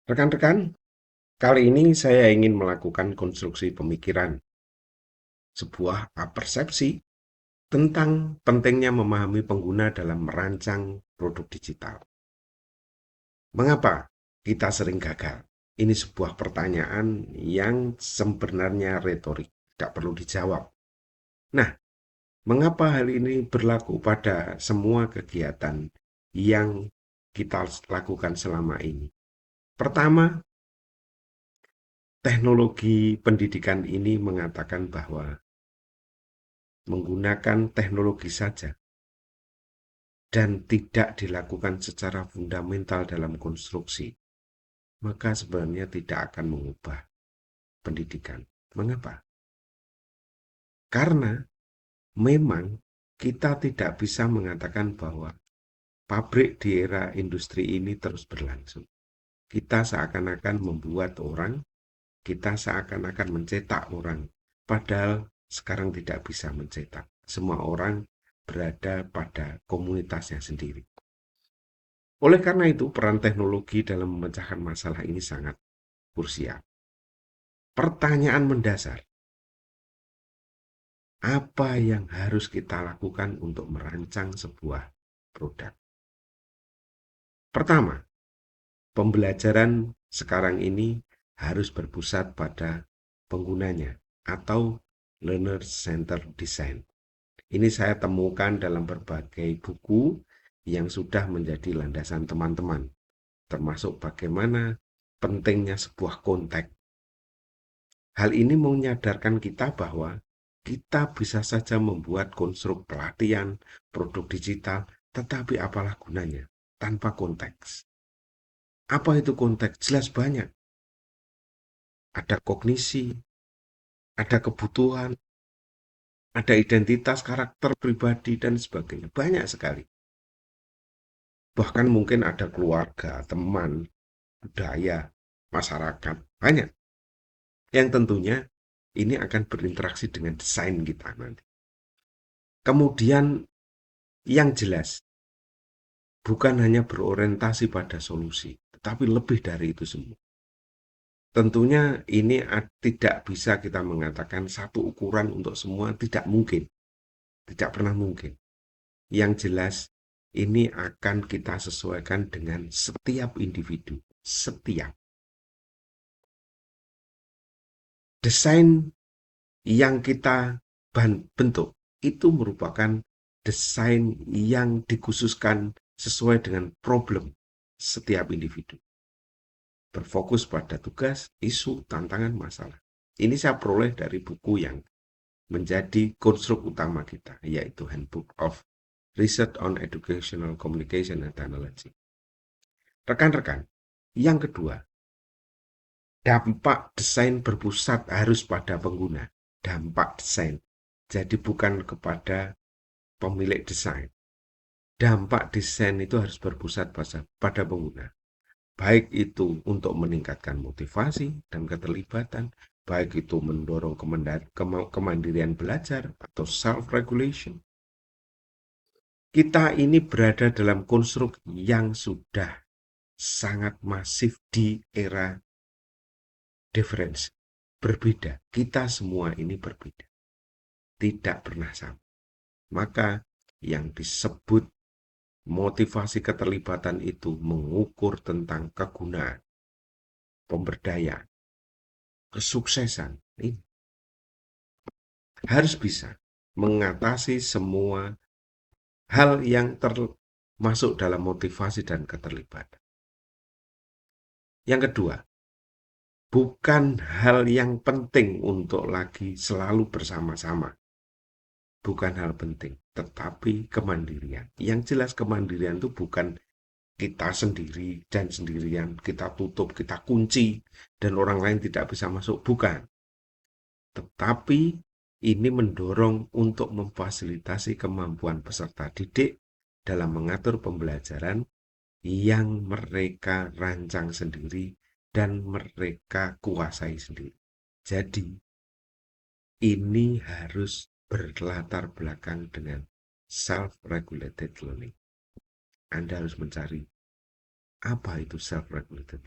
Rekan-rekan, kali ini saya ingin melakukan konstruksi pemikiran, sebuah persepsi tentang pentingnya memahami pengguna dalam merancang produk digital. Mengapa kita sering gagal? Ini sebuah pertanyaan yang sebenarnya retorik, tidak perlu dijawab. Nah, mengapa hal ini berlaku pada semua kegiatan yang kita lakukan selama ini? Pertama, teknologi pendidikan ini mengatakan bahwa menggunakan teknologi saja dan tidak dilakukan secara fundamental dalam konstruksi, maka sebenarnya tidak akan mengubah pendidikan. Mengapa? Karena memang kita tidak bisa mengatakan bahwa pabrik di era industri ini terus berlangsung. Kita seakan-akan membuat orang, kita seakan-akan mencetak orang, padahal sekarang tidak bisa mencetak. Semua orang berada pada komunitasnya sendiri. Oleh karena itu, peran teknologi dalam memecahkan masalah ini sangat krusial. Pertanyaan mendasar, apa yang harus kita lakukan untuk merancang sebuah produk? Pertama, pembelajaran sekarang ini harus berpusat pada penggunanya atau learner-centered design. Ini saya temukan dalam berbagai buku yang sudah menjadi landasan teman-teman, termasuk bagaimana pentingnya sebuah konteks. Hal ini menyadarkan kita bahwa kita bisa saja membuat konstruk pelatihan, produk digital, tetapi apalah gunanya tanpa konteks. Apa itu konteks? Jelas banyak. Ada kognisi, ada kebutuhan, ada identitas, karakter pribadi, dan sebagainya. Banyak sekali. Bahkan mungkin ada keluarga, teman, budaya, masyarakat. Banyak. Yang tentunya ini akan berinteraksi dengan desain kita nanti. Kemudian yang jelas, bukan hanya berorientasi pada solusi, tetapi lebih dari itu semua. Tentunya ini tidak bisa kita mengatakan satu ukuran untuk semua, tidak mungkin. Tidak pernah mungkin. Yang jelas, ini akan kita sesuaikan dengan setiap individu. Setiap. Desain yang kita bentuk, itu merupakan desain yang dikhususkan sesuai dengan problem setiap individu. Berfokus pada tugas, isu, tantangan, masalah. Ini saya peroleh dari buku yang menjadi konstruk utama kita, yaitu Handbook of Research on Educational Communication and Technology. Rekan-rekan, yang kedua, dampak desain berpusat harus pada pengguna. Dampak desain. Jadi bukan kepada pemilik desain. Dampak desain itu harus berpusat pada pengguna. Baik itu untuk meningkatkan motivasi dan keterlibatan, baik itu mendorong kemandirian belajar atau self-regulation. Kita ini berada dalam konstruk yang sudah sangat masif di era difference. Berbeda. Kita semua ini berbeda. Tidak pernah sama. Maka yang disebut motivasi keterlibatan itu mengukur tentang kegunaan, pemberdayaan, kesuksesan. Ini harus bisa mengatasi semua hal yang termasuk dalam motivasi dan keterlibatan. Yang kedua, bukan hal yang penting untuk lagi selalu bersama-sama. Bukan hal penting, tetapi kemandirian. Yang jelas kemandirian itu bukan kita sendiri dan sendirian, kita tutup, kita kunci, dan orang lain tidak bisa masuk. Bukan. Tetapi ini mendorong untuk memfasilitasi kemampuan peserta didik dalam mengatur pembelajaran yang mereka rancang sendiri dan mereka kuasai sendiri. Jadi, ini harus berlatar belakang dengan self-regulated learning. Anda harus mencari apa itu self-regulated.